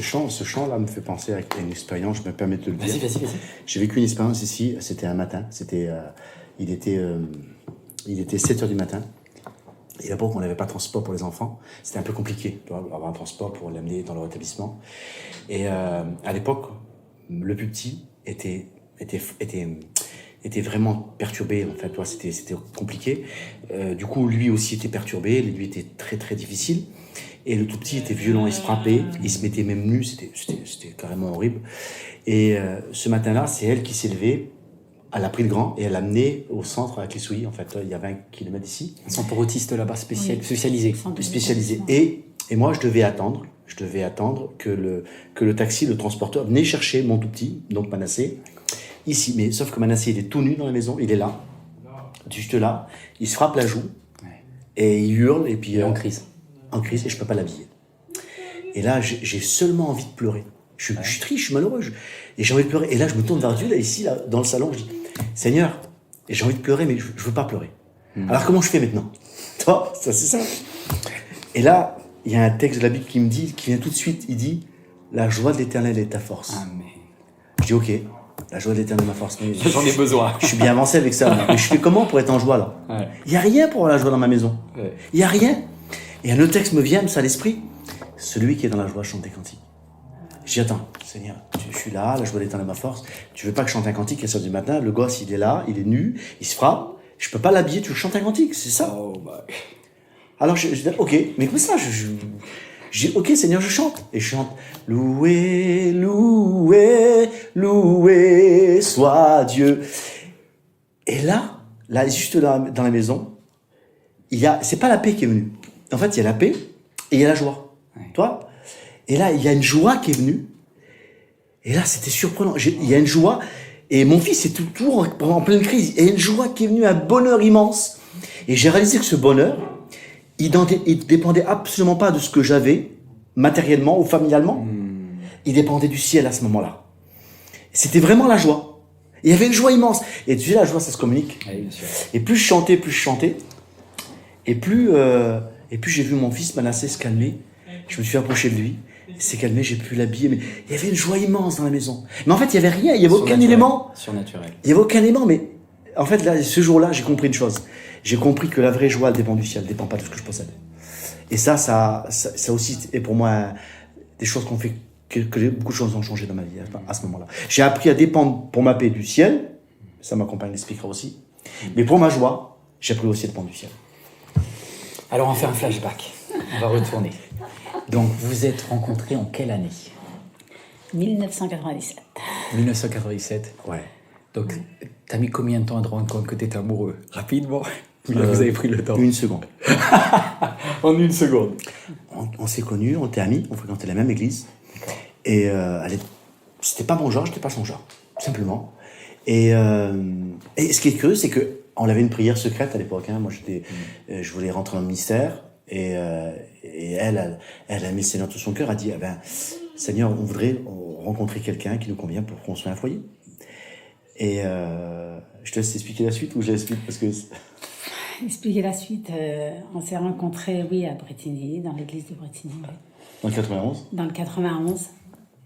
Ce chant-là me fait penser à une expérience, je me permets de te le dire. Vas-y. J'ai vécu une expérience ici, c'était un matin, il était 7h du matin. Et d'abord, on n'avait pas de transport pour les enfants. C'était un peu compliqué d'avoir un transport pour l'amener dans leur établissement. Et à l'époque, le plus petit était vraiment perturbé. En fait, c'était compliqué. Du coup, lui aussi était perturbé. Lui était très, très difficile. Et le tout petit était violent, il se frappait, il se mettait même nu. C'était carrément horrible. Et ce matin-là, c'est elle qui s'est levée. Elle a pris le grand et elle l'a amené au centre avec les souilles. En fait, il y avait 1 kilomètre d'ici. Un centre pour autistes là-bas, spécialisé. Spécialisé. Et moi, je devais attendre que le taxi, le transporteur, venait chercher mon tout petit, donc Manassé, ici. Mais sauf que Manassé, il est tout nu dans la maison, il est là, juste là, il se frappe la joue, et il hurle, et puis... Il est en crise. En crise, et je peux pas l'habiller. Et là, j'ai seulement envie de pleurer. Je suis triste, je suis malheureux, et j'ai envie de pleurer. Et là, je me tourne vers Dieu, là, ici, là, dans le salon, je dis, Seigneur, et j'ai envie de pleurer, mais je veux pas pleurer. Alors comment je fais maintenant? Toi, ça c'est simple. Et là, il y a un texte de la Bible qui vient tout de suite, il dit, la joie de l'Éternel est ta force. Amen. Je dis, ok, la joie de l'Éternel est ma force. Mais J'en ai besoin. Je suis bien avancé avec ça. Mais je fais comment pour être en joie, là? Il y a rien pour avoir la joie dans ma maison. Il y a rien. Et un autre texte me vient, ça à l'esprit. Celui qui est dans la joie chante des cantiques. Je dis, attends, Seigneur, je suis là, la joie de l'Éternel est ma force. Tu veux pas que je chante un cantique à 7h du matin? Le gosse, il est là, il est nu, il se frappe. Je peux pas l'habiller, tu veux chanter un cantique, c'est ça? Alors je dis, ok, mais comme ça, je dis, ok, Seigneur, je chante. Et je chante, loué, loué, loué soit Dieu. Et là, juste là, dans la maison, c'est pas la paix qui est venue. En fait, il y a la paix et il y a la joie. Toi? Et là, il y a une joie qui est venue. Et là, c'était surprenant. Il y a une joie. Et mon fils est toujours en pleine crise. Et il y a une joie qui est venue, un bonheur immense. Et j'ai réalisé que ce bonheur, il dépendait absolument pas de ce que j'avais, matériellement ou familialement. Il dépendait du ciel à ce moment-là. C'était vraiment la joie. Il y avait une joie immense. Et tu sais, la joie, ça se communique. Oui, bien sûr. Et plus je chantais. Et plus j'ai vu mon fils Manassé se calmer. Je me suis approché de lui. Il s'est calmé, j'ai pu l'habiller. Mais il y avait une joie immense dans la maison. Mais en fait, il n'y avait rien. Il n'y avait aucun élément. Surnaturel. Il n'y avait aucun élément. Mais en fait, là, ce jour-là, j'ai compris une chose. J'ai compris que la vraie joie, elle dépend du ciel. Elle ne dépend pas de ce que je possède. Et ça aussi est pour moi des choses qu'on fait, que beaucoup de choses ont changé dans ma vie à ce moment-là. J'ai appris à dépendre pour ma paix du ciel. Ça, ma compagne l'expliquera aussi. Mais pour ma joie, j'ai appris aussi à dépendre du ciel. Alors, on fait un flashback. On va retourner. Donc, vous êtes rencontrés en quelle année? 1997. 1997. Ouais. Donc, t'as mis combien de temps à te rendre compte que t'étais amoureux? Rapidement? Vous avez pris le temps? 1 seconde. En 1 seconde. On s'est connus, on était amis, on fréquentait la même église. Et c'était pas mon genre, j'étais pas son genre, tout simplement. Et ce qui est curieux, c'est qu'on avait une prière secrète à l'époque. Moi, je voulais rentrer dans le ministère. Et elle a mis le Seigneur tout son cœur, a dit, Seigneur, on voudrait rencontrer quelqu'un qui nous convient pour construire un foyer. Et je te laisse expliquer la suite ou je l'explique parce que... Expliquer la suite, on s'est rencontrés, à Bretigny, dans l'église de Bretigny. Dans le 91? Dans le 91.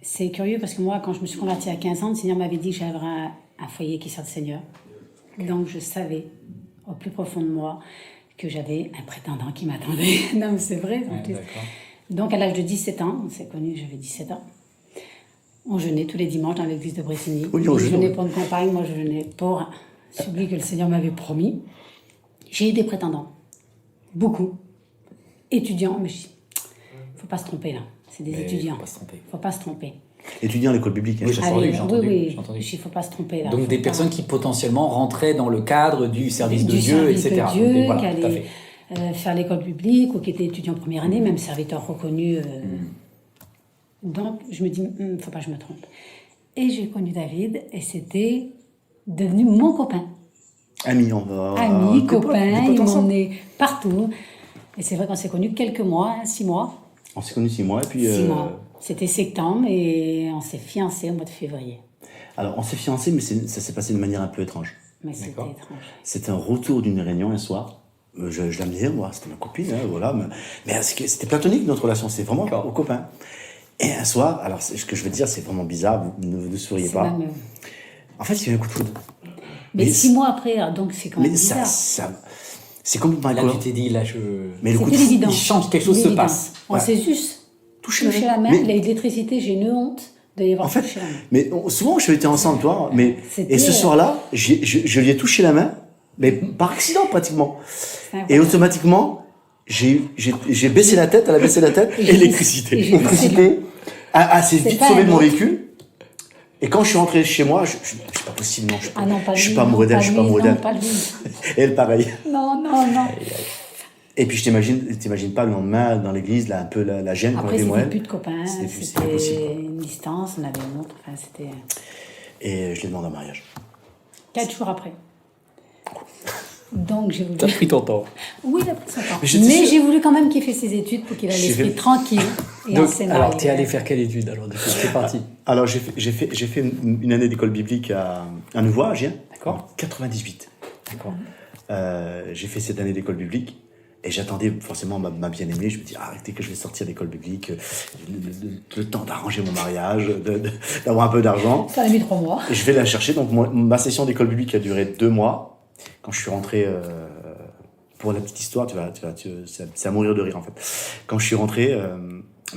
C'est curieux parce que moi, quand je me suis convertie à 15 ans, le Seigneur m'avait dit que j'avais un foyer qui sort du Seigneur. Donc je savais, au plus profond de moi, que j'avais un prétendant qui m'attendait. Non, mais c'est vrai. Donc à l'âge de 17 ans, on s'est connus, j'avais 17 ans. On jeûnait tous les dimanches dans l'église de Bretigny. Oui, on jeûnait pour une compagne, moi je jeûnais pour celui que le Seigneur m'avait promis. J'ai eu des prétendants, beaucoup, étudiants, mais je dis, faut pas se tromper là, c'est des étudiants. Faut pas se tromper. Étudiants à l'école biblique. Oui, j'ai entendu. Il faut pas se tromper là. Donc des personnes qui potentiellement rentraient dans le cadre du service de Dieu, etc. De Dieu, donc, voilà, qui allaient faire l'école publique ou qui étaient étudiants première année, même serviteurs reconnus. Donc je me dis, faut pas que je me trompe. Et j'ai connu David et c'était devenu mon copain. Amis, copains, ils m'ont emmené partout. Et c'est vrai qu'on s'est connus quelques mois, 6 mois. On s'est connus 6 mois et puis... 6 mois. C'était septembre et on s'est fiancés au mois de février. Alors, on s'est fiancés, mais ça s'est passé de manière un peu étrange. Mais c'était étrange. C'était un retour d'une réunion un soir. Je l'amenais, moi, c'était ma copine, voilà. Mais c'était platonique, notre relation, c'était vraiment au copain. Et un soir, alors ce que je veux dire, c'est vraiment bizarre, vous ne souriez pas. Même... En fait, il y a eu un coup de foudre. Mais 6 mois après, donc c'est quand même bizarre. C'est complètement là, tu t'es dit, là, Mais le coup de foudre, il change, quelque chose se passe. On s'est juste touché la main. L'électricité, j'ai une honte de y avoir touché la main. Mais souvent, je été ensemble, toi. Et ce soir-là, je lui ai touché la main, mais par accident pratiquement. Et automatiquement, j'ai baissé la tête, elle a baissé la tête, et l'électricité. L'électricité s'est vite sauvée de mon véhicule. Et quand je suis rentré chez moi, c'est pas possible, non. Je suis pas amoureux d'elle, je suis pas amoureux d'elle. Et elle, pareil. Non. Et puis, t'imagines pas le lendemain, dans l'église, là, un peu la gêne qu'on avait, moi. Après, c'était plus de copains, c'était une distance, on avait une autre, enfin, c'était... Et je l'ai demandé en mariage. 4 jours après. Donc, j'ai voulu... T'as pris ton temps. Oui, il a pris son temps. Mais j'ai voulu quand même qu'il fasse ses études pour qu'il ait l'esprit tranquille et en scénario. Alors, t'es allé faire quelle étude, alors, du coup, c'est parti? Alors, j'ai fait une année d'école biblique à Nouveau, à Gien. D'accord. En 98. D'accord. J'ai fait cette année d'école biblique. Et j'attendais forcément ma bien-aimée. Je me dis, arrêtez que je vais sortir d'école biblique, le temps d'arranger mon mariage, d'avoir un peu d'argent. Ça a mis 3 mois. Et je vais la chercher. Donc, ma session d'école biblique a duré 2 mois. Quand je suis rentré, pour la petite histoire, c'est à mourir de rire, en fait. Quand je suis rentré,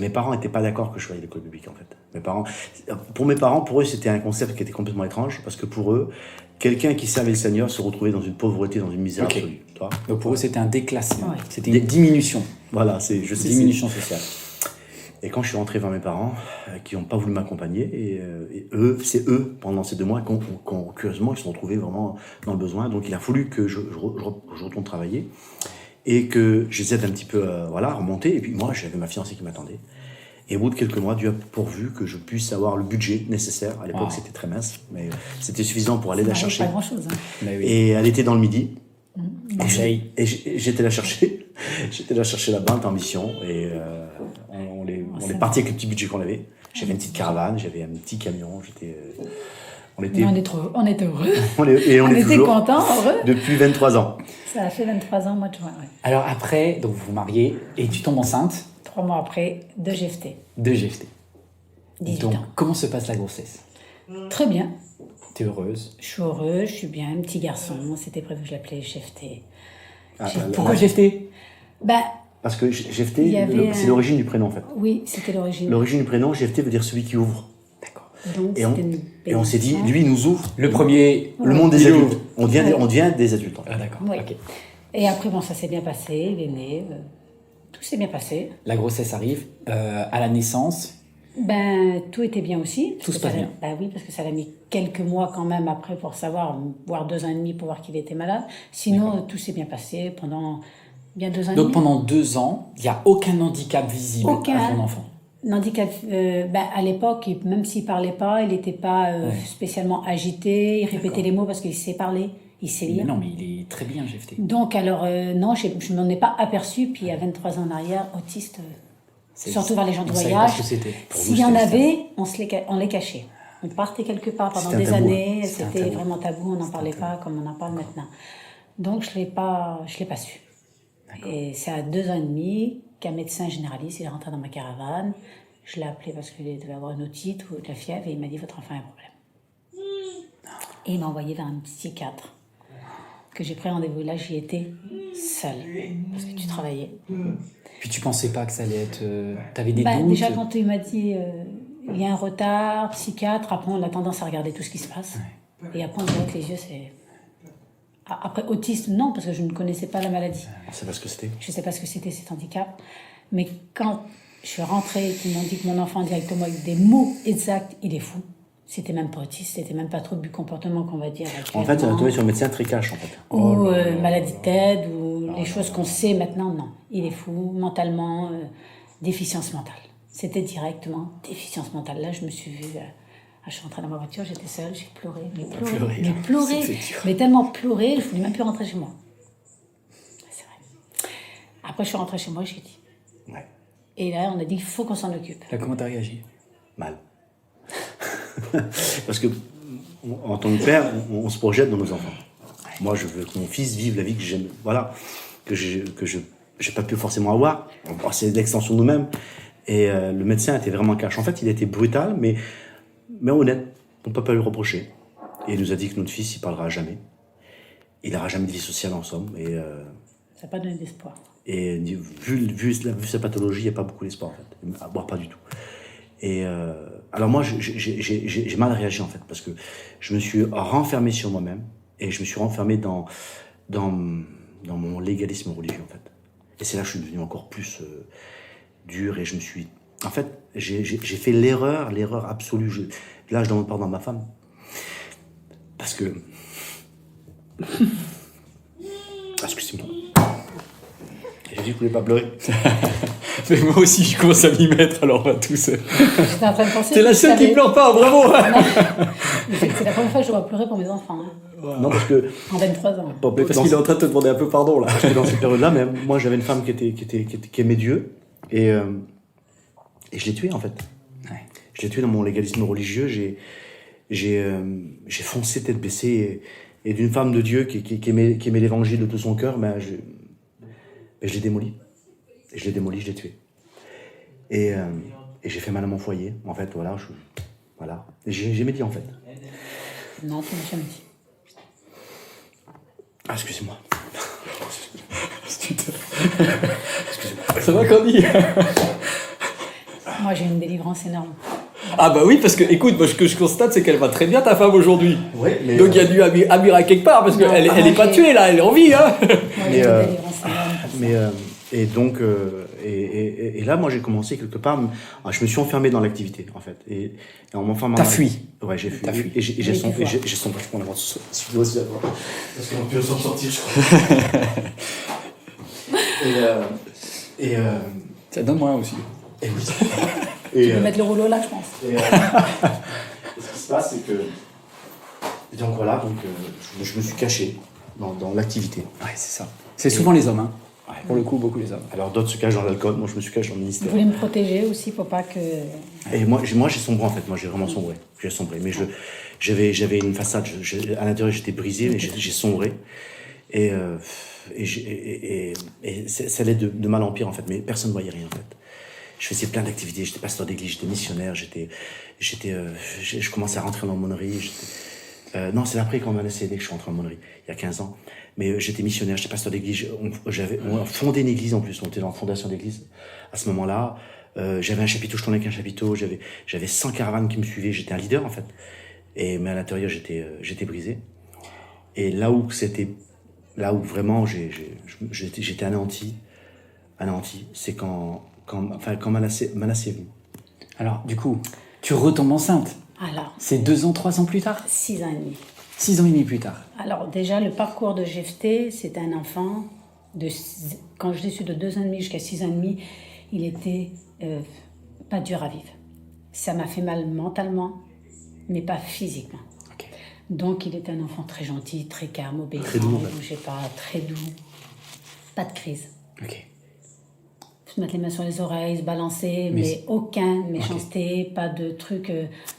mes parents n'étaient pas d'accord que je sois à l'école biblique, en fait. Pour mes parents, pour eux, c'était un concept qui était complètement étrange, parce que pour eux, quelqu'un qui servait le Seigneur se retrouvait dans une pauvreté, dans une misère absolue. Donc pour eux, c'était un déclassement. Ouais. C'était une diminution. Voilà, diminution sociale. Et quand je suis rentré vers mes parents, qui n'ont pas voulu m'accompagner, et c'est eux, pendant ces 2 mois, curieusement, ils se sont retrouvés vraiment dans le besoin. Donc il a fallu que je retourne travailler et que j'essaie un petit peu à remonter. Et puis moi, j'avais ma fiancée qui m'attendait. Et au bout de quelques mois, Dieu a pourvu que je puisse avoir le budget nécessaire. À l'époque, c'était très mince, mais c'était suffisant pour aller la chercher. Pas grand-chose. Hein. Et elle était dans le Midi. Et j'étais la chercher. J'étais la chercher là-bas, en mission. Et on est parti avec le petit budget qu'on avait. J'avais une petite caravane, j'avais un petit camion. On était heureux. On était toujours contents, heureux. Depuis 23 ans. Ça a fait 23 ans, mois de juin. Ouais. Alors après, donc vous vous mariez et tu tombes enceinte. 3 mois après, de GFT. De GFT. 18 donc, ans. comment se passe la grossesse? Très bien. T'es heureuse? Je suis heureuse, je suis bien. Un petit garçon, c'était prévu que je l'appelais GFT. Pourquoi GFT? Parce que GFT, c'est l'origine du prénom, en fait. Oui, c'était l'origine. L'origine du prénom, GFT veut dire celui qui ouvre. D'accord. Donc, et on s'est dit, lui, il nous ouvre. Le premier... Le monde des adultes. On devient des adultes. En fait. Ah, d'accord. Oui. Okay. Et après, ça s'est bien passé, il est né. Tout s'est bien passé. La grossesse arrive. À la naissance... Tout était bien aussi. Tout se passe bien. Oui, parce que ça a mis quelques mois quand même après pour savoir, voire 2 ans et demi pour voir qu'il était malade. Sinon, tout s'est bien passé pendant bien 2 ans et demi. Donc pendant 2 ans, il n'y a aucun handicap visible à ton enfant? Handicap, à l'époque, même s'il ne parlait pas, il n'était pas spécialement agité, il répétait les mots parce qu'il sait parler, il sait lire. Mais non, mais il est très bien, GFT. Donc alors, non, je ne m'en ai pas aperçu, puis il y a 23 ans en arrière, autiste... Surtout vers les gens de voyage. S'il y en avait, on les cachait. On partait quelque part pendant des années. C'était vraiment tabou, on n'en parlait pas comme on en parle maintenant. Donc je l'ai pas su. Et c'est à 2 ans et demi qu'un médecin généraliste est rentré dans ma caravane. Je l'ai appelé parce qu'il devait avoir une otite ou de la fièvre et il m'a dit votre enfant a un problème. Et il m'a envoyé vers un psychiatre. Que j'ai pris rendez-vous là, j'y étais seule parce que tu travaillais. Puis tu pensais pas que ça allait être... T'avais des doutes? Déjà quand il m'a dit il y a un retard, psychiatre, après on a tendance à regarder tout ce qui se passe. Ouais. Et après on dirait que les yeux c'est... Après autisme, non, parce que je ne connaissais pas la maladie. On ne sait pas ce que c'était. Je ne sais pas ce que c'était cet handicap. Mais quand je suis rentrée et qu'ils m'ont dit que mon enfant directement avec des mots exacts, il est fou. C'était même pas autiste, c'était même pas trouble du comportement qu'on va dire. En fait, on est tombé sur le médecin très cash, en fait. Ou maladie de tête, ou les choses qu'on sait maintenant, non. Il est fou, mentalement, déficience mentale. C'était directement déficience mentale. Là, je me suis vue, je suis rentrée dans ma voiture, j'étais seule, j'ai pleuré, mais tellement pleuré, je ne voulais même plus rentrer chez moi. C'est vrai. Après, je suis rentrée chez moi, j'ai dit. Ouais. Et là, on a dit, il faut qu'on s'en occupe. Là, comment t'as réagi? Mal. Parce que, en tant que père, on se projette dans nos enfants. Moi, je veux que mon fils vive la vie que j'aime, voilà, que je n'ai pas pu forcément avoir. C'est l'extension de nous-mêmes. Et le médecin était vraiment cash. En fait, il était brutal, mais honnête. On ne peut pas lui reprocher. Et il nous a dit que notre fils, il parlera jamais. Il n'aura jamais de vie sociale, en somme. Et, ça n'a pas donné d'espoir. Et vu sa pathologie, il n'y a pas beaucoup d'espoir, en fait. À boire, pas du tout. Et alors moi, j'ai mal réagi, en fait, parce que je me suis renfermé sur moi-même et je me suis renfermé dans mon légalisme religieux, en fait. Et c'est là que je suis devenu encore plus dur et je me suis... En fait, j'ai fait l'erreur absolue. Là, je demande pardon à ma femme. Parce que... Excusez-moi. J'ai dit que je voulais pas pleurer. Mais moi aussi, je commence à m'y mettre, alors on va tous... J'étais en train de penser... T'es la seule qui pleure pas, bravo. C'est la première fois que je vois pleurer pour mes enfants. Hein. Wow. Non, parce que... En 23 ans. Parce qu'il est en train de te demander un peu pardon, là. Parce que dans cette période-là, même, moi, j'avais une femme qui aimait Dieu. Et je l'ai tuée, en fait. Ouais. Je l'ai tuée dans mon légalisme religieux. J'ai foncé tête baissée. Et d'une femme de Dieu qui aimait l'évangile de tout son cœur, je l'ai démoli. Et je l'ai démoli, je l'ai tué. Et j'ai fait mal à mon foyer. En fait, voilà. Voilà. J'ai jamais dit, en fait. Non, tu m'as jamais dit. Ah, excusez-moi. Ça va, Candy? Moi, j'ai une délivrance énorme. Ah bah oui, parce que, écoute, moi, ce que je constate, c'est qu'elle va très bien, ta femme, aujourd'hui. Oui, mais... Donc il y a du Amira quelque part, parce qu'elle elle est pas tuée, là, elle est en vie, hein. Moi, j'ai une délivrance énorme. Et donc, et là, moi, j'ai commencé quelque part, je me suis enfermé dans l'activité, en fait. Et en m'enfermant... T'as fui. Ouais, j'ai fui. T'as fui. Et j'ai sombré pour l'avoir suivi aussi avant. Parce qu'on peut s'en sortir, je crois. Ça donne moins aussi. Et oui. Tu peux mettre le rouleau là, je pense. Ce qui se passe, c'est que... Et donc voilà, je me suis caché dans l'activité. Ouais, c'est ça. C'est souvent les hommes, hein. Ouais, pour le coup, beaucoup les hommes. Alors d'autres se cachent dans l'alcool, moi je me suis caché dans le Je ministère. voulais me protéger aussi pour pas que... Et moi j'ai sombré, en fait, moi j'ai vraiment sombré. J'ai sombré, mais j'avais une façade, à l'intérieur j'étais brisé, mais j'ai sombré. Et ça allait de mal en pire, en fait, mais personne ne voyait rien, en fait. Je faisais plein d'activités, j'étais pasteur d'église, j'étais missionnaire, je commençais à rentrer dans l'aumônerie. Non, c'est après qu'on m'a laissé dès que je suis rentré en aumônerie, il y a 15 ans. Mais j'étais missionnaire, j'étais pasteur d'église, on a fondé une église en plus, on était dans la fondation d'église à ce moment-là. J'avais un chapiteau, je tournais avec un chapiteau, j'avais 100 caravanes qui me suivaient, j'étais un leader en fait. Mais à l'intérieur, j'étais brisé. Et là où vraiment j'étais anéanti, c'est quand Manassé est venu. Alors, du coup, tu retombes enceinte. Alors, C'est 2 ans, 3 ans plus tard? 6 ans et demi. 6 ans et demi plus tard. Alors déjà, le parcours de Jephté, c'était un enfant, quand je l'ai su de 2 ans et demi jusqu'à 6 ans et demi, il était pas dur à vivre. Ça m'a fait mal mentalement, mais pas physiquement. Okay. Donc il était un enfant très gentil, très calme, obéissant, très doux, il ne bougeait pas, très doux, pas de crise. Ok. Se mettre les mains sur les oreilles, se balancer, mais aucun méchanceté, pas de trucs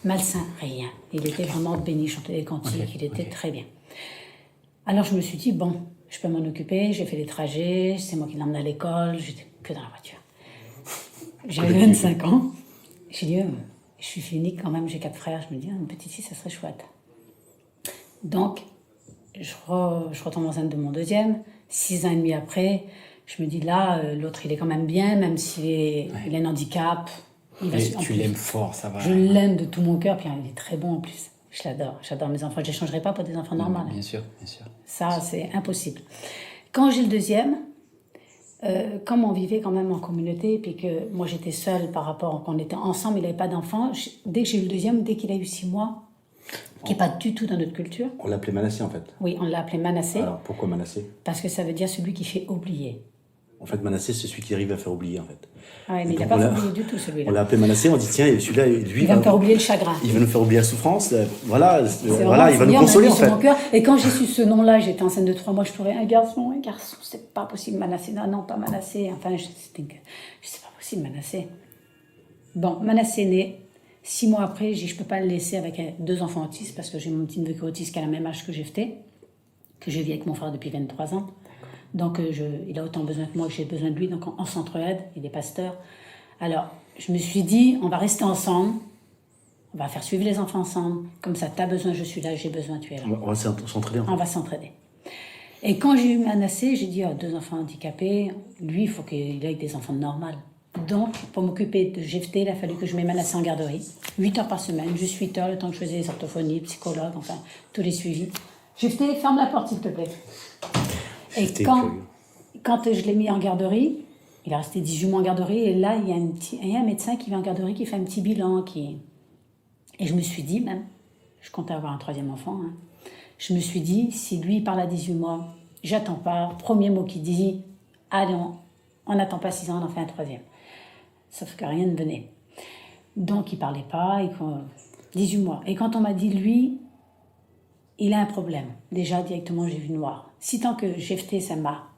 malsains, rien. Il était vraiment béni, chantait des cantiques, il était très bien. Alors je me suis dit, bon, je peux m'en occuper, j'ai fait les trajets, c'est moi qui l'emmenais à l'école, j'étais que dans la voiture. J'avais 25 ans, j'ai dit, je suis unique quand même, j'ai 4 frères, je me dis, une petite fille, ça serait chouette. Donc, je retombe enceinte de mon deuxième, 6 ans et demi après, je me dis là, l'autre il est quand même bien, même s'il il a un handicap. Tu l'aimes fort, ça va. Je l'aime de tout mon cœur, puis il est très bon en plus. Je l'adore, j'adore mes enfants. Je ne les changerai pas pour des enfants normaux. Bien sûr, bien sûr. Ça, c'est impossible. Quand j'ai le deuxième, comme on vivait quand même en communauté, puis que moi j'étais seule par rapport, qu'on était ensemble, il n'avait pas d'enfants, dès que j'ai eu le deuxième, dès qu'il a eu 6 mois, qui n'est pas du tout dans notre culture. On l'appelait Manassé en fait. Oui, on l'a appelé Manassé. Alors pourquoi Manassé? Parce que ça veut dire celui qui fait oublier. En fait, Manassé, c'est celui qui arrive à faire oublier, en fait. Ah ouais, mais il n'a pas oublié du tout, celui-là. On l'a appelé Manassé, on dit, tiens, celui-là, lui... Il va me faire oublier le chagrin. Il va nous faire oublier la souffrance, voilà, il va nous bien, consoler, en sur fait. mon cœur. Et quand j'ai su ce nom-là, j'étais enceinte de 3 mois, je trouvais un garçon, c'est pas possible, Manassé. Non, pas Manassé. Enfin, c'est pas possible, Manassé. Bon, Manassé est né. 6 mois après, je peux pas le laisser avec 2 enfants autistes, parce que j'ai mon petit neveu qui est autiste qui a le même âge que Jephté, que je vis avec mon frère depuis 23 ans. Donc, il a autant besoin que moi, que j'ai besoin de lui. Donc, on s'entraide, il est pasteur. Alors, je me suis dit, on va rester ensemble, on va faire suivre les enfants ensemble, comme ça, tu as besoin, je suis là, j'ai besoin, tu es là. On va s'entraider. On va s'entraider. Et quand j'ai eu Manassé, j'ai dit, 2 enfants handicapés, lui, il faut qu'il ait des enfants normaux. Donc, pour m'occuper de Jephté, il a fallu que je mette Manassé en garderie. 8 heures par semaine, juste 8 heures, le temps que je faisais les orthophonies, psychologue, enfin, tous les suivis. Jephté, ferme la porte, s'il te plaît. Et quand je l'ai mis en garderie, il est resté 18 mois en garderie, et là, il y a un médecin qui vient en garderie, qui fait un petit bilan, Et je me suis dit, même, je comptais avoir un 3e enfant, hein, je me suis dit, si lui, il parle à 18 mois, j'attends pas, premier mot qu'il dit, allez, on n'attend pas 6 ans, on en fait un 3e. Sauf que rien ne venait. Donc, il parlait pas, 18 mois. Et quand on m'a dit, lui, il a un problème. Déjà, directement, j'ai vu noir. Si tant que Jephté, ça m'a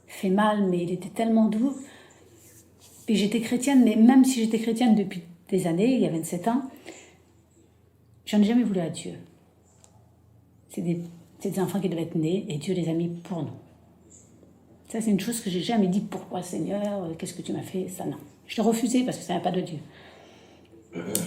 fait mal, mais il était tellement doux. Et j'étais chrétienne, mais même si j'étais chrétienne depuis des années, il y a 27 ans, j'en ai jamais voulu à Dieu. C'est des enfants qui devaient être nés, et Dieu les a mis pour nous. Ça, c'est une chose que j'ai jamais dit. Pourquoi, Seigneur, qu'est-ce que tu m'as fait? Ça, non. Je l'ai refusé parce que ça n'est pas de Dieu.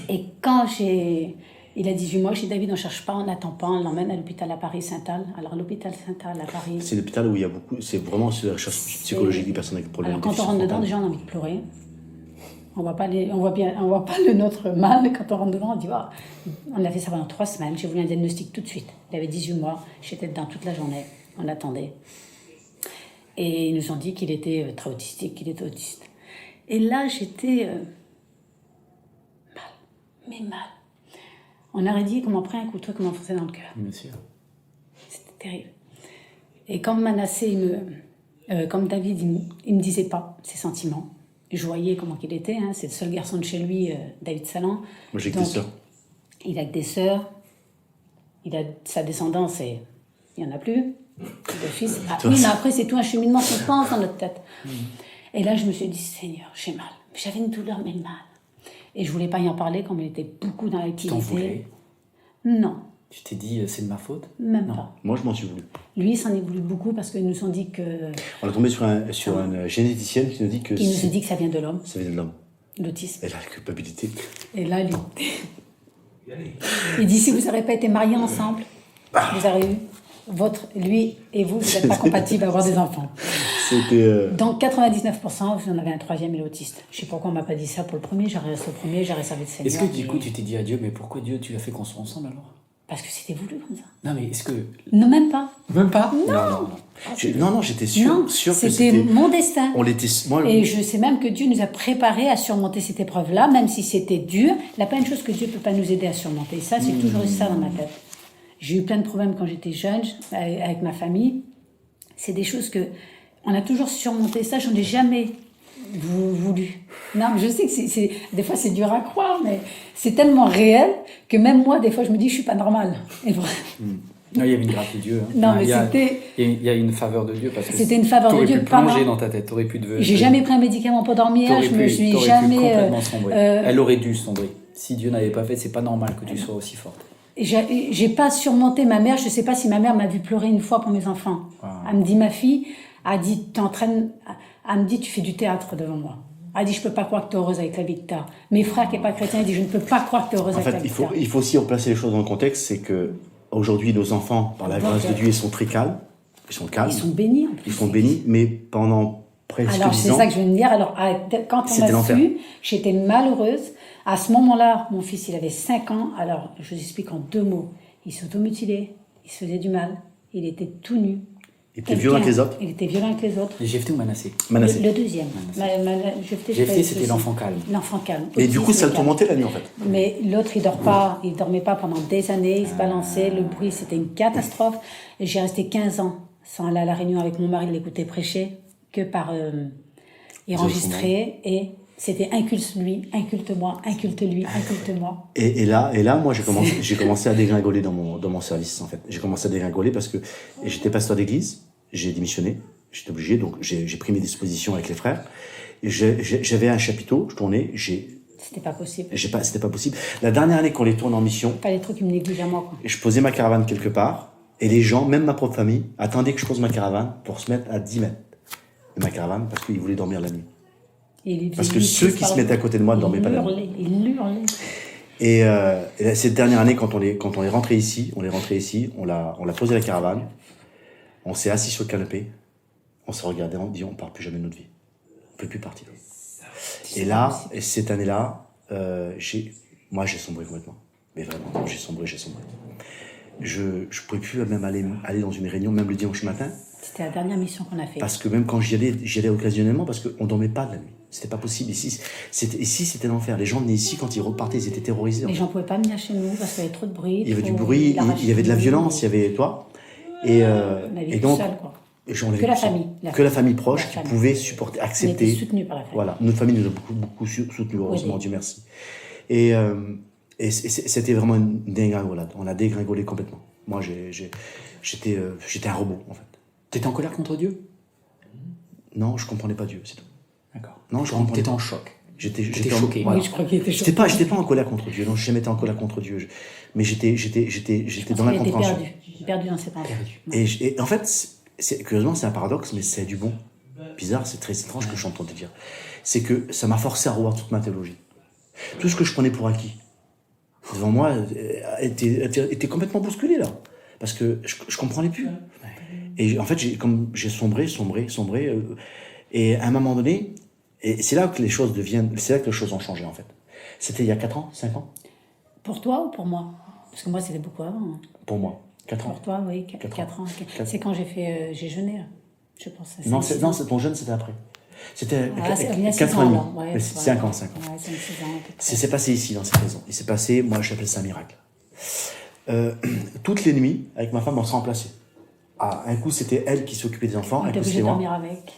Et quand il a 18 mois, chez David, on ne cherche pas, on n'attend pas, on l'emmène à l'hôpital à Paris, Saint-Al. Alors, l'hôpital Saint-Al à Paris... C'est l'hôpital où il y a beaucoup... C'est vraiment la recherche psychologique des personnes avec problèmes. Alors, quand on rentre dedans, déjà, on a envie de pleurer. On voit pas le nôtre mal. Quand on rentre dedans, on dit, on a fait ça pendant 3 semaines. J'ai voulu un diagnostic tout de suite. Il avait 18 mois, j'étais dedans toute la journée. On attendait. Et ils nous ont dit qu'il était très autistique, qu'il était autiste. Et là, j'étais mal. On aurait dit qu'on m'en prenait un couteau, qu'on m'enfonçait dans le cœur. Bien sûr. C'était terrible. Et comme Manassé, comme David, il me disait pas ses sentiments. Je voyais comment il était. Hein. C'est le seul garçon de chez lui, David Salan. Moi, j'ai que des sœurs. Il a que des sœurs. Il a sa descendance et il n'y en a plus. Le fils. Ah, oui, mais après, c'est tout un cheminement qu'on pense dans notre tête. Et là, je me suis dit, Seigneur, j'ai mal. J'avais une douleur, mais mal. Et je ne voulais pas y en parler, comme il était beaucoup dans l'activité. Tu t'en voulais? Non. Tu t'es dit, c'est de ma faute? Même pas. Moi, je m'en suis voulu. Lui, il s'en est voulu beaucoup parce qu'ils nous ont dit que... On est tombé sur une généticienne qui nous dit que... Qui nous a dit que ça vient de l'homme. Ça vient de l'homme. L'autisme. Et la culpabilité. Et là, il dit, si vous n'aurez pas été mariés ensemble, vous aurez eu... lui et vous n'êtes pas compatibles à avoir des enfants. Donc 99%, vous en avez un 3e, il est autiste. Je ne sais pas pourquoi on ne m'a pas dit ça pour le premier, j'aurais resté au premier, j'aurais servi de Seigneur. Est-ce que du coup tu t'es dit à Dieu, mais pourquoi Dieu tu as fait qu'on soit ensemble alors? Parce que c'était voulu comme ça. Non mais est-ce que... Non, même pas. Même pas? Non, j'étais sûr que c'était mon destin. Et je sais même que Dieu nous a préparés à surmonter cette épreuve-là, même si c'était dur. Il n'y a pas une chose que Dieu ne peut pas nous aider à surmonter. Ça, c'est toujours eu ça dans ma tête. J'ai eu plein de problèmes quand j'étais jeune, avec ma famille. C'est des choses que... On a toujours surmonté ça, j'en ai jamais voulu. Non, mais je sais que des fois c'est dur à croire, mais c'est tellement réel que même moi, des fois, je me dis, je suis pas normale. Et vrai. Non, il y avait une grâce de Dieu. Hein. Non, mais c'était... Il y a une faveur de Dieu parce que c'était une faveur de Dieu. T'aurais pu plonger dans ta tête, t'aurais pu devenir... J'ai jamais pris un médicament pour dormir, je me suis jamais... Pu complètement sombrer. Elle aurait dû sombrer. Si Dieu n'avait pas fait, c'est pas normal que tu sois aussi forte. J'ai pas surmonté ma mère, je sais pas si ma mère m'a vu pleurer une fois pour mes enfants. Wow. Elle me dit, ma fille, elle me dit, tu fais du théâtre devant moi. Elle dit, je peux pas croire que tu es heureuse avec la vie que tu as. Mes frères qui sont pas chrétiens, ils disent, je ne peux pas croire que tu es heureuse avec la vie que tu as. Il faut aussi replacer les choses dans le contexte, c'est que aujourd'hui nos enfants, par la grâce de Dieu, ils sont très calmes. Ils sont calmes. Ils sont bénis en plus. Ils sont bénis, mais pendant presque 10 ans... Alors c'est ça que je viens de dire. Alors quand on m'a su, j'étais malheureuse. À ce moment-là, mon fils, il avait 5 ans. Alors, je vous explique en 2 mots. Il s'automutilait, il se faisait du mal, il était tout nu. Il était violent avec les autres. Il était violent avec les autres. Les Jephté ou Manassé? Manassé. Le deuxième. Jephté, c'était l'enfant calme. L'enfant calme. Et du coup, ça le tourmentait la nuit, en fait. Mais l'autre, il dormait pas pendant des années, il se balançait, le bruit, c'était une catastrophe. Et j'ai resté 15 ans sans aller à la réunion avec mon mari, l'écouter prêcher, que par... il enregistrait et... C'était inculte-lui, inculte-moi, inculte-lui, inculte-moi. Et là, moi, j'ai commencé à dégringoler dans mon service, en fait. J'ai commencé à dégringoler parce que j'étais pasteur d'église, j'ai démissionné, j'étais obligé, donc j'ai pris mes dispositions avec les frères. J'avais un chapiteau, je tournais, C'était pas possible. C'était pas possible. La dernière année qu'on les tourne en mission... Pas les trucs qui me négligent à moi, quoi. Je posais ma caravane quelque part, et les gens, même ma propre famille, attendaient que je pose ma caravane pour se mettre à 10 mètres de ma caravane parce qu'ils voulaient dormir la nuit. Parce que ceux qui se mettaient à côté de moi ne dormaient pas la nuit. Ils hurlaient. Et cette dernière année, quand on est rentré ici, on a posé la caravane, on s'est assis sur le canapé, on s'est regardé, on dit on part plus jamais de notre vie. On peut plus partir. Et là, cette année-là, j'ai sombré complètement. Mais vraiment, j'ai sombré. Je pouvais plus même aller dans une réunion, même le dimanche matin. C'était la dernière mission qu'on a fait. Parce que même quand j'y allais occasionnellement, parce qu'on dormait pas de la nuit. C'était pas possible. Ici, c'était l'enfer. Les gens venaient ici, quand ils repartaient, ils étaient terrorisés. Les gens pouvaient pas venir chez nous parce qu'il y avait trop de bruit. Il y avait du bruit, il y avait de la violence, il y avait toi. Et donc, seul, quoi. Que la famille proche qui pouvait supporter, accepter. On était soutenus par la famille. Voilà, notre famille nous a beaucoup soutenus, heureusement, Dieu merci. Et c'était vraiment une dégringolade. On a dégringolé complètement. Moi, j'étais un robot, en fait. T'étais en colère contre Dieu? Non, je comprenais pas Dieu, c'est tout. D'accord. Non, je comprenais. T'étais en choc. J'étais choqué. Voilà. Oui, je crois qu'il était choqué. J'étais pas en colère contre Dieu. Non, j'ai jamais été en colère contre Dieu. Mais j'étais dans la compréhension. Perdu dans cette enfance. Et en fait, curieusement, c'est un paradoxe, mais c'est du bon. Bizarre, c'est très étrange que je t'entende dire. C'est que ça m'a forcé à revoir toute ma théologie. Tout ce que je prenais pour acquis, devant moi, était complètement bousculé, là. Parce que je comprenais plus. Et en fait, j'ai sombré. Et à un moment donné, et c'est là que les choses ont changé, en fait. C'était il y a 4 ans, 5 ans? Pour toi ou pour moi? Parce que moi, c'était beaucoup avant. Pour moi. 4 ans. Pour toi, oui, 4 ans. C'est quand j'ai jeûné, là. Je pense. Non, ton jeûne, c'était après. C'était 4 ans. ans. Ouais, 5 ans. Ouais, 5-6 ans. C'est passé ici, dans cette maison. Il s'est passé, moi, j'appelle ça un miracle. Toutes les nuits, avec ma femme, on se remplaçait. Un coup, c'était elle qui s'occupait des enfants, un coup, c'était moi. dormir avec.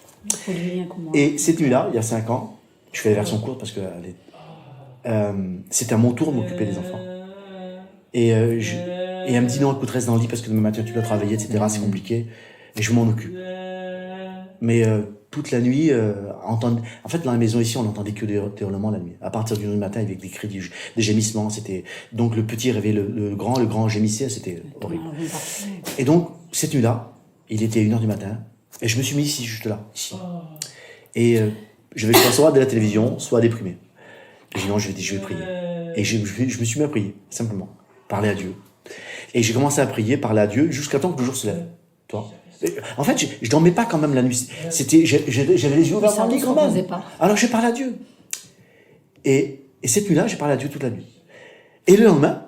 Pour lui, un coup, moi. Et cette nuit-là, il y a 5 ans, je fais la version courte parce que c'était à mon tour de m'occuper des enfants. Et elle me dit non, écoute, reste dans le lit parce que demain matin tu dois travailler, etc. C'est compliqué. Et je m'en occupe. Mais toute la nuit, en fait, dans la maison ici, on n'entendait que des hurlements la nuit. À partir du matin, avec des cris, des gémissements, c'était donc le petit réveillait le grand gémissait, c'était horrible. Et donc cette nuit-là, il était 1h du matin, et je me suis mis ici, juste là, ici. Et je vais soit de la télévision, soit déprimé. J'ai dit non, je vais prier. Et je me suis mis à prier, simplement. Parler à Dieu. Et j'ai commencé à prier, parler à Dieu, jusqu'à temps que le jour se lève. Toi. En fait, je dormais pas quand même la nuit. J'avais les yeux ouverts dans le lit quand même. Alors j'ai parlé à Dieu. Et cette nuit-là, j'ai parlé à Dieu toute la nuit. Et le lendemain,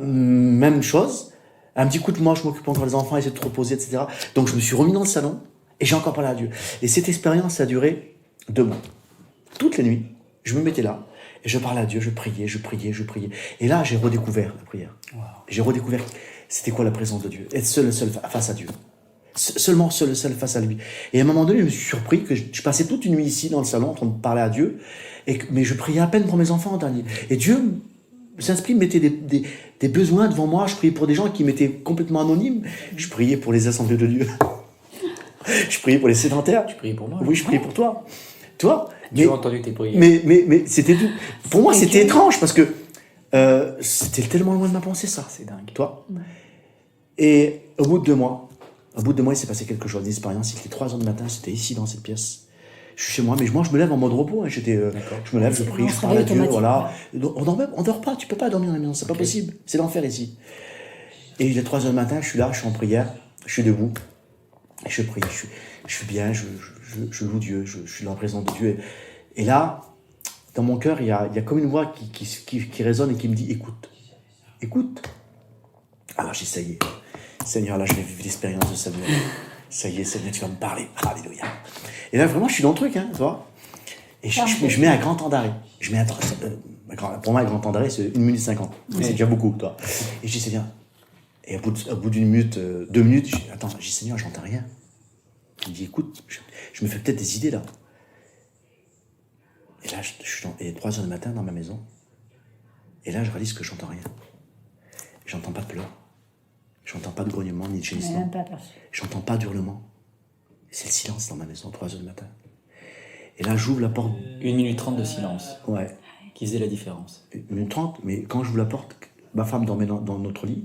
même chose. Un petit coup de moi, je m'occupe encore des enfants, essayer de te reposer, etc. Donc je me suis remis dans le salon et j'ai encore parlé à Dieu. Et cette expérience, ça a duré 2 mois. Toutes les nuits, je me mettais là et je parlais à Dieu, je priais. Et là, j'ai redécouvert la prière. Wow. J'ai redécouvert c'était quoi la présence de Dieu. Être seul face à Dieu. Seulement seul face à lui. Et à un moment donné, je me suis surpris que je passais toute une nuit ici dans le salon en train de parler à Dieu, mais je priais à peine pour mes enfants en dernier. Et Dieu, Saint-Esprit mettait des besoins devant moi. Je priais pour des gens qui m'étaient complètement anonymes. Je priais pour les assemblées de Dieu. Je priais pour les sédentaires. Tu priais pour moi? Oui, je priais pour toi. Toi? Tu as entendu tes prières. Mais c'était tout. Pour moi, c'était étrange parce que c'était tellement loin de ma pensée, ça. C'est dingue. Toi? Et au bout de 2 mois, il s'est passé quelque chose d'expérience. Il était 3h du matin, c'était ici dans cette pièce. Je suis chez moi, mais moi je me lève en mode repos. Hein. Je me lève, je prie, je parle à Dieu. Voilà. On dort pas, tu peux pas dormir à la maison, c'est pas possible. C'est l'enfer ici. Et il est 3h du matin, je suis là, je suis en prière, je suis debout, et je prie, je suis bien, je loue Dieu, je suis dans la présence de Dieu. Et là, dans mon cœur, il y a comme une voix qui résonne et qui me dit écoute. Alors j'ai ça y est. Seigneur, là, je vais vivre l'expérience de Samuel. Ça y est, Seigneur, tu vas me parler. Alléluia. Et là, vraiment, je suis dans le truc, hein, tu vois. Et je mets un grand temps d'arrêt. Pour moi, un grand temps d'arrêt, c'est 1 minute 50. C'est déjà beaucoup, toi. Et je dis, Seigneur. Et au bout d'1 minute, 2 minutes, je dis, Seigneur, j'entends rien. Il me dit, écoute, je me fais peut-être des idées, là. Et là, il est 3h du matin dans ma maison. Et là, je réalise que j'entends rien. J'entends pas de pleurs. J'entends pas de grognement ni de gémissement. J'entends pas d'hurlement. C'est le silence dans ma maison, 3h du matin. Et là, j'ouvre la porte. 1 minute 30 de silence. Ouais. Qui faisait la différence. 1 minute 30, mais quand j'ouvre la porte, ma femme dormait dans notre lit.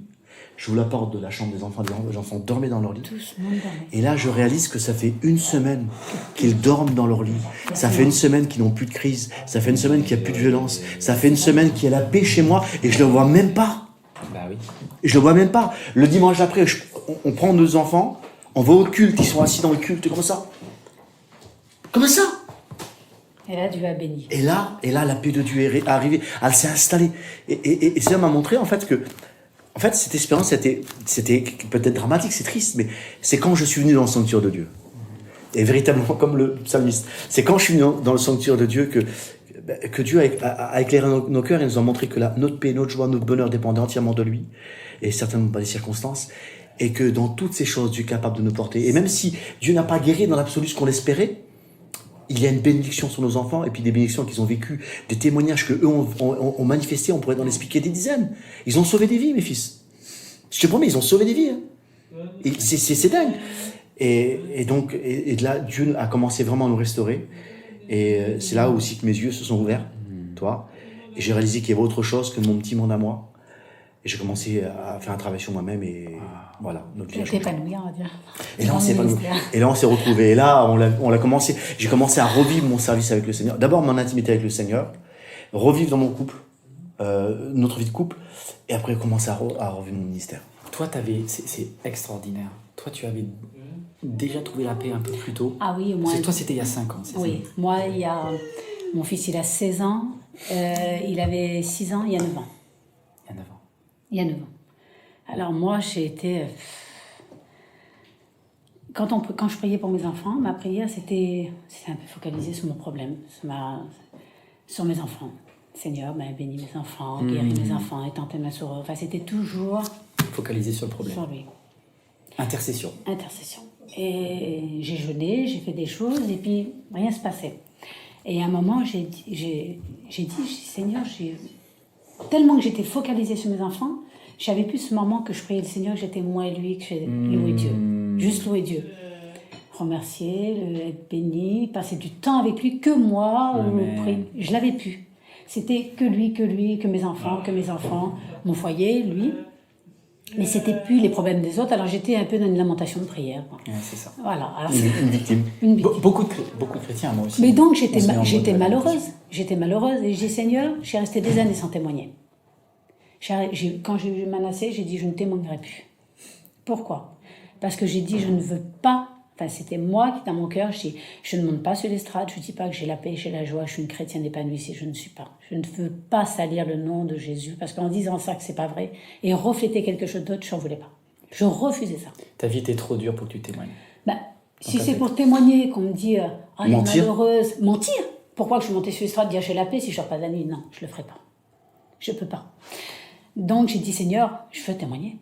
J'ouvre la porte de la chambre des enfants, les enfants dormaient dans leur lit. Tous le monde dormait. Et là, je réalise que ça fait une semaine qu'ils dorment dans leur lit. Ça fait une semaine qu'ils n'ont plus de crise. Ça fait une semaine qu'il n'y a plus de violence. Ça fait une semaine qu'il y a la paix chez moi et je ne le vois même pas. Bah oui. Je le vois même pas. Le dimanche d'après, on prend nos enfants, on va au culte, ils sont assis dans le culte, comme ça. Comme ça. Et là, Dieu a béni. Et là, la paix de Dieu est arrivée. Elle s'est installée. Et ça m'a montré, en fait, que cette expérience, c'était peut-être dramatique, c'est triste, mais c'est quand je suis venu dans le sanctuaire de Dieu. Et véritablement, comme le psalmiste, c'est quand je suis venu dans le sanctuaire de Dieu que Dieu a éclairé nos cœurs et nous a montré que notre paix, notre joie, notre bonheur dépendaient entièrement de lui, et certainement pas des circonstances, et que dans toutes ces choses, Dieu est capable de nous porter. Et même si Dieu n'a pas guéri dans l'absolu ce qu'on espérait, il y a une bénédiction sur nos enfants, et puis des bénédictions qu'ils ont vécues, des témoignages qu'eux ont manifestés, on pourrait en expliquer des dizaines. Ils ont sauvé des vies, mes fils. Je te promets, ils ont sauvé des vies. Hein. Et c'est dingue. Et donc, de là, Dieu a commencé vraiment à nous restaurer. Et c'est là aussi que mes yeux se sont ouverts, toi. Et j'ai réalisé qu'il y avait autre chose que mon petit monde à moi. Et j'ai commencé à faire un travail sur moi-même et voilà, notre vie a changé. Épanoui, on va dire. Et là, on s'est retrouvés. Et là, on l'a commencé. J'ai commencé à revivre mon service avec le Seigneur. D'abord, mon intimité avec le Seigneur. Revivre dans mon couple, notre vie de couple. Et après, commencer à revivre mon ministère. Toi, c'est extraordinaire. Toi, tu avais déjà trouvé la paix un peu plus tôt. Ah oui, moi. Toi, c'était il y a 5 ans, c'est oui, ça? Moi, mon fils, il a 16 ans. Il avait 6 ans, il y a 9 ans. Il y a 9 ans. Alors moi, j'ai été... Quand je priais pour mes enfants, ma prière, c'était un peu focalisée sur mon problème, sur mes enfants. Seigneur, bénis mes enfants, guéris mes enfants, étends ma sourire. Enfin, c'était toujours... Focalisé sur le problème. Sur lui. Intercession. Et j'ai jeûné, j'ai fait des choses, et puis rien ne se passait. Et à un moment, j'ai dit, Seigneur, tellement que j'étais focalisée sur mes enfants, j'avais plus ce moment que je priais le Seigneur, que j'étais moi et lui, que je louais Dieu. Juste louer Dieu. Remercier, être béni, passer du temps avec lui, que moi, prier. Je l'avais plus. C'était que lui, que mes enfants, mon foyer, lui. Mais c'était plus les problèmes des autres, alors j'étais un peu dans une lamentation de prière. Ouais, c'est ça. Voilà. Alors, Une victime. Beaucoup de chrétiens, moi aussi. Mais donc j'étais malheureuse. J'étais malheureuse et je dis Seigneur, je suis restée des années sans témoigner. Quand j'ai eu Manassé, j'ai dit je ne témoignerai plus. Pourquoi? Parce que j'ai dit je ne veux pas. Enfin, c'était moi qui, dans mon cœur, je ne monte pas sur l'estrade, je ne dis pas que j'ai la paix, j'ai la joie, je suis une chrétienne épanouie, si je ne suis pas. Je ne veux pas salir le nom de Jésus, parce qu'en disant ça que c'est pas vrai, et refléter quelque chose d'autre, je n'en voulais pas. Je refusais ça. Ta vie était trop dure pour que tu témoignes. Si c'est pour témoigner, qu'on me dit « elle est malheureuse », mentir. Pourquoi que je suis montée sur l'estrade, dire « j'ai la paix » si je ne sors pas de la nuit? Non, je ne le ferai pas. Je ne peux pas. Donc j'ai dit « Seigneur, je veux témoigner. »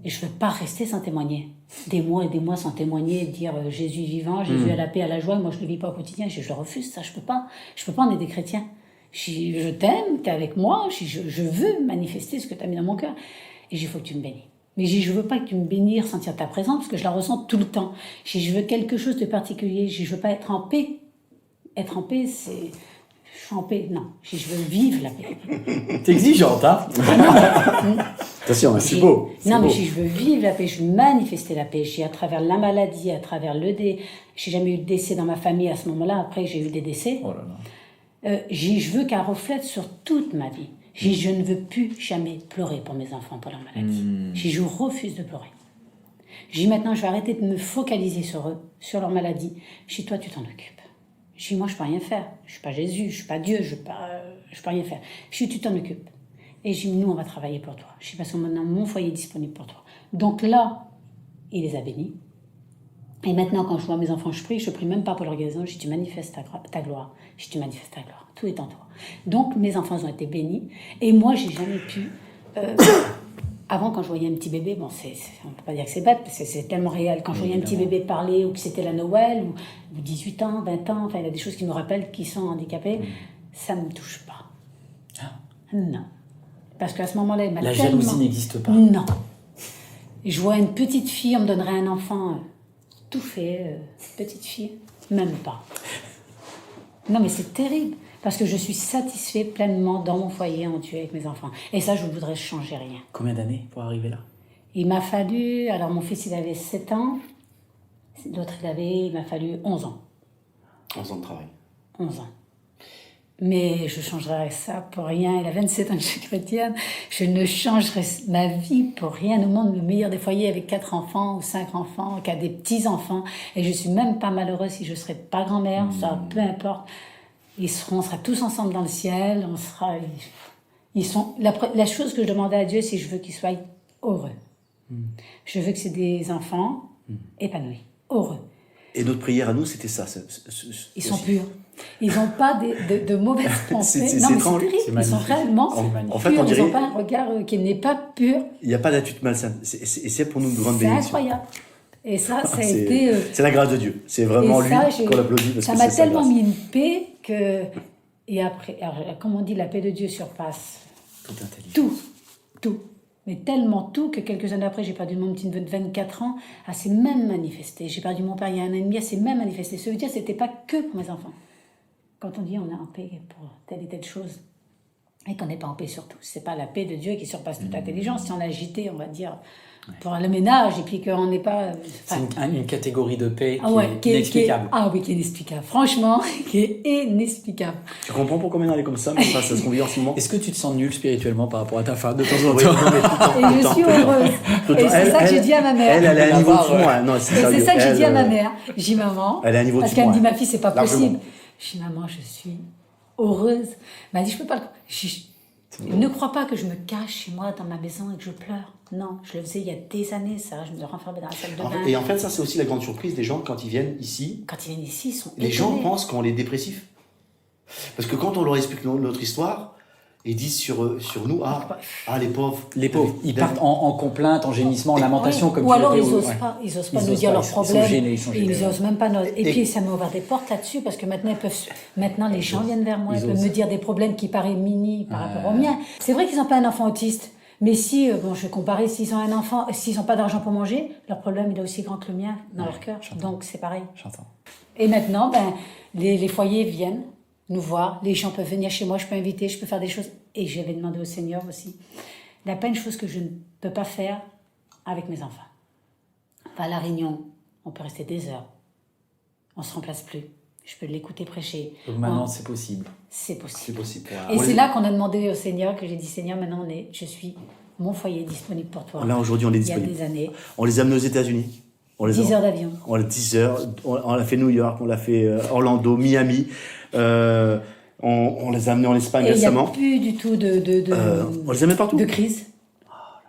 Et je ne veux pas rester sans témoigner. Des mois et des mois sans témoigner, dire Jésus vivant, Jésus à la paix, à la joie, moi je ne le vis pas au quotidien, je le refuse, ça, je ne peux pas. Je ne peux pas en aider des chrétiens. Je t'aime, tu es avec moi, je veux manifester ce que tu as mis dans mon cœur. Et il faut que tu me bénis. Mais je ne veux pas que tu me bénisses, sentir ta présence, parce que je la ressens tout le temps. Je veux quelque chose de particulier, je ne veux pas être en paix. Être en paix, c'est... Je suis en paix, non. Je veux vivre la paix. T'es exigeante, hein? Attention, c'est beau. Non, mais si je veux vivre la paix, je veux manifester la paix. À travers la maladie, à travers le décès. J'ai jamais eu de décès dans ma famille à ce moment-là. Après, j'ai eu des décès. Oh là là. Je veux qu'elle reflète sur toute ma vie. Je ne veux plus jamais pleurer pour mes enfants, pour leur maladie. Je refuse de pleurer. Maintenant, je vais arrêter de me focaliser sur eux, sur leur maladie. Toi, tu t'en occupes. Moi, je ne peux rien faire. Je ne suis pas Jésus, je ne suis pas Dieu, je ne peux rien faire. Tu t'en occupes. Et nous, on va travailler pour toi. Parce que maintenant, mon foyer est disponible pour toi. Donc là, il les a bénis. Et maintenant, quand je vois mes enfants, je prie même pas pour leur guérison. Tu manifestes ta gloire. Tu manifestes ta gloire. Tout est en toi. Donc, mes enfants ont été bénis. Et moi, j'ai jamais pu... Avant, quand je voyais un petit bébé, on ne peut pas dire que c'est bête, parce que c'est tellement réel. Quand je voyais un petit bébé parler, ou que c'était la Noël, ou 18 ans, 20 ans, il y a des choses qui nous rappellent qu'ils sont handicapés, ça ne me touche pas. Ah. Non. Parce qu'à ce moment-là, il m'a La jalousie n'existe pas. Non. Je vois une petite fille, on me donnerait un enfant tout fait, petite fille, même pas. Non, mais c'est terrible. Parce que je suis satisfait pleinement dans mon foyer en Dieu avec mes enfants. Et ça, je ne voudrais changer rien. Combien d'années pour arriver là? Il m'a fallu, alors mon fils il avait 7 ans, l'autre il m'a fallu 11 ans. 11 ans de travail. 11 ans. Mais je changerais ça pour rien. Il a 27 ans que je suis chrétienne. Je ne changerais ma vie pour rien au monde. Le meilleur des foyers avec 4 enfants ou 5 enfants, qui a des petits-enfants. Et je suis même pas malheureuse si je ne serais pas grand-mère. Ça, peu importe. On sera tous ensemble dans le ciel. La chose que je demandais à Dieu, c'est que je veux qu'ils soient heureux. Je veux que c'est des enfants épanouis, heureux. Et notre prière à nous, c'était ça. Ils sont purs. Ils n'ont pas de mauvaises pensées. C'est terrible. Ils sont réellement en fait, purs. on dirait... Ils n'ont pas un regard qui n'est pas pur. Il n'y a pas d'attitude malsaine. Et c'est pour nous une grande bénédiction. C'est incroyable. Et ça a été... C'est la grâce de Dieu. C'est vraiment lui qu'on l'applaudit. Ça m'a tellement mis une paix que... Et après, alors, comme on dit, la paix de Dieu surpasse toute intelligence. Tout. Mais tellement tout que quelques années après, j'ai perdu mon petit neveu de 24 ans, elle s'est même manifestée. J'ai perdu mon père il y a 1 an et demi, elle s'est même manifestée. Ça veut dire que ce n'était pas que pour mes enfants. Quand on dit on est en paix pour telle et telle chose, et qu'on n'est pas en paix sur tout, c'est pas la paix de Dieu qui surpasse toute intelligence. Si on est agité, on va dire, pour le ménage, et puis qu'on n'est pas... C'est une catégorie de paix qui est inexplicable. Qui est inexplicable. Franchement, qui est inexplicable. Tu comprends pourquoi maintenant elle est comme ça, mais ça se convient en ce moment. Est-ce que tu te sens nul spirituellement par rapport à ta femme de temps en temps? Et je suis heureuse. Et c'est ça que j'ai dit à ma mère. Elle est à un niveau de moi. Non, c'est ça que j'ai dit à ma mère. J'ai dit, maman, elle est à un niveau parce qu'elle me dit, ma fille, c'est pas possible. J'ai dit, maman, je suis heureuse. Elle m'a dit, je peux pas le... Ne crois pas que je me cache chez moi dans ma maison et que je pleure. Non, je le faisais il y a des années, ça. Je me renfermais dans la salle de bain. Et en fait, ça, c'est aussi la grande surprise des gens quand ils viennent ici. Quand ils viennent ici, ils sont Les gens pensent qu'on est dépressifs. Parce que quand on leur explique notre histoire, ils disent sur nous, les pauvres. Les pauvres, ils partent en complainte, en gémissement, en lamentation. Oui. Comme ou alors ils n'osent pas nous dire leurs problèmes. Ils sont gênés, ils n'osent même pas. Et puis ça m'a ouvert des portes là-dessus, parce que maintenant les gens viennent vers moi, ils peuvent me dire des problèmes qui paraissent mini par rapport aux miens. C'est vrai qu'ils n'ont pas un enfant autiste, mais si, je vais comparer, s'ils ont un enfant, s'ils n'ont pas d'argent pour manger, leur problème il est aussi grand que le mien dans leur cœur. Donc c'est pareil. J'entends. Et maintenant, les foyers viennent nous voir, les gens peuvent venir chez moi, je peux inviter, je peux faire des choses. Et j'avais demandé au Seigneur aussi. Il n'y a pas une chose que je ne peux pas faire avec mes enfants. À la réunion, on peut rester des heures. On ne se remplace plus. Je peux l'écouter prêcher. Donc maintenant, c'est possible. C'est possible. C'est possible. Et c'est là qu'on a demandé au Seigneur, que j'ai dit, Seigneur, maintenant, mon foyer est disponible pour toi. Là, aujourd'hui, on est disponible. Il y a des années. On les a amenés aux États-Unis. 10 heures d'avion. On a 10 heures. On l'a fait New York, on l'a fait Orlando, Miami. On les a amenés en Espagne récemment. Il n'y a plus du tout on les amène partout. De crise.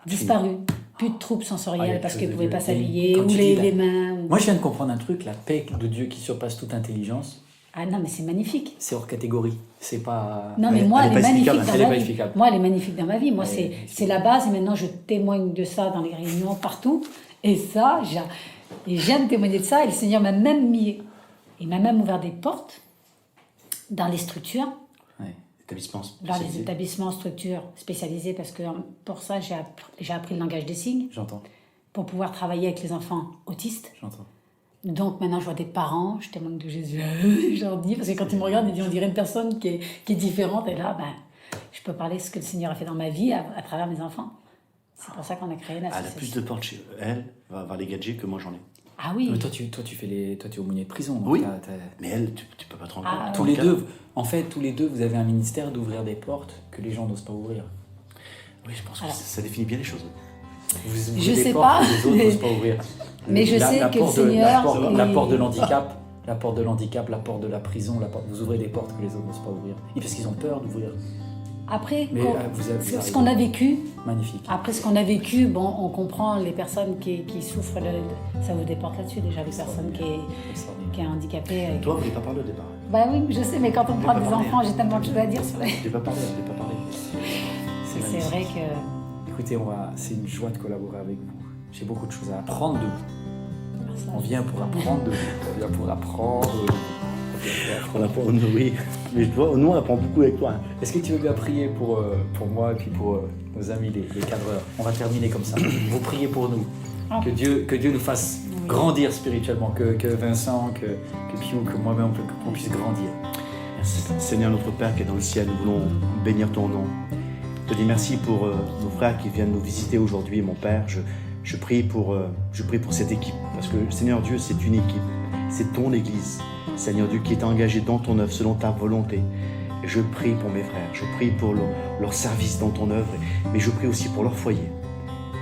Disparu. Plus de troubles sensorielles parce qu'ils ne pouvaient pas s'habiller, ou les mains. Moi, je viens de comprendre un truc, la paix de Dieu qui surpasse toute intelligence. Ah non, mais c'est magnifique. C'est hors catégorie. C'est pas... Non, mais moi, elle est magnifique dans ma vie. Explicable. Moi, elle est magnifique dans ma vie. Moi, c'est la base. Et maintenant, je témoigne de ça dans les réunions, partout. Et ça, j'aime témoigner de ça. Et le Seigneur m'a même il m'a même ouvert des portes dans les structures. Dans les établissements, structures spécialisées, parce que pour ça, j'ai appris le langage des signes. J'entends. Pour pouvoir travailler avec les enfants autistes. J'entends. Donc maintenant, je vois des parents, je témoigne de Jésus, je leur dis, parce que quand ils me regardent, ils disent, on dirait une personne qui est différente. Et là, je peux parler de ce que le Seigneur a fait dans ma vie à travers mes enfants. C'est pour ça qu'on a créé l'association. Elle a plus de portes chez elle, va les gadgets que moi j'en ai. Ah oui. Mais toi, tu es aumônier de prison. Donc oui. Mais elle, tu peux pas te rendre compte. Tous les deux, vous avez un ministère d'ouvrir des portes que les gens n'osent pas ouvrir. Oui, je pense que ça définit bien les choses. Vous je des sais portes pas. Que les autres n'osent pas ouvrir. Mais je sais que le Seigneur... La porte de l'handicap, la porte de la prison, vous ouvrez des portes que les autres n'osent pas ouvrir. Et parce qu'ils ont peur d'ouvrir. Après, ce qu'on a vécu, magnifique. Après ce qu'on a vécu, on comprend les personnes qui souffrent, ça vous déporte là-dessus déjà, les personnes qui est handicapées. Toi, vous n'avez pas parlé au départ. Bah oui, je sais, mais quand on prend des enfants, j'ai tellement de choses à dire sur les... Je n'ai pas parlé. C'est vrai que... Écoutez, c'est une joie de collaborer avec vous. J'ai beaucoup de choses à apprendre de vous. On vient pour apprendre de vous. On vient pour apprendre... On apprend, oui, mais nous on apprend beaucoup avec toi. Est-ce que tu veux bien prier pour moi et puis pour nos amis les cadreurs? On va terminer comme ça. Vous priez pour nous. Que Dieu nous fasse grandir spirituellement, que Vincent, que Piou, que moi-même, qu'on puisse grandir. Merci. Seigneur notre Père qui est dans le ciel, nous voulons bénir ton nom. Je te dis merci pour nos frères qui viennent nous visiter aujourd'hui, mon Père. Je prie pour cette équipe, parce que Seigneur Dieu, c'est une équipe, c'est ton Église, Seigneur Dieu, qui est engagée dans ton œuvre, selon ta volonté. Et je prie pour mes frères, je prie pour leur service dans ton œuvre, mais je prie aussi pour leur foyer.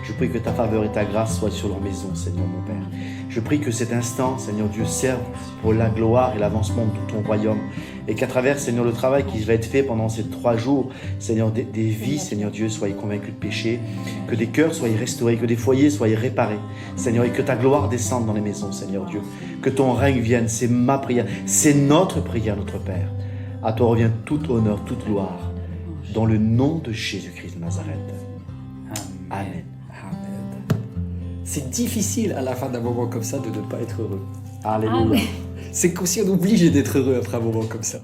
Je prie que ta faveur et ta grâce soient sur leur maison, Seigneur mon Père. Je prie que cet instant, Seigneur Dieu, serve pour la gloire et l'avancement de ton royaume. Et qu'à travers, Seigneur, le travail qui va être fait pendant ces 3 jours, Seigneur, des vies, Seigneur Dieu, soient convaincus de péché, que des cœurs soient restaurés, que des foyers soient réparés, Seigneur, et que ta gloire descende dans les maisons, Seigneur Dieu. Que ton règne vienne, c'est ma prière, c'est notre prière, notre Père. À toi revient tout honneur, toute gloire, dans le nom de Jésus-Christ de Nazareth. Amen. C'est difficile à la fin d'un moment comme ça de ne pas être heureux. Alléluia. C'est comme si on est obligé d'être heureux après un moment comme ça.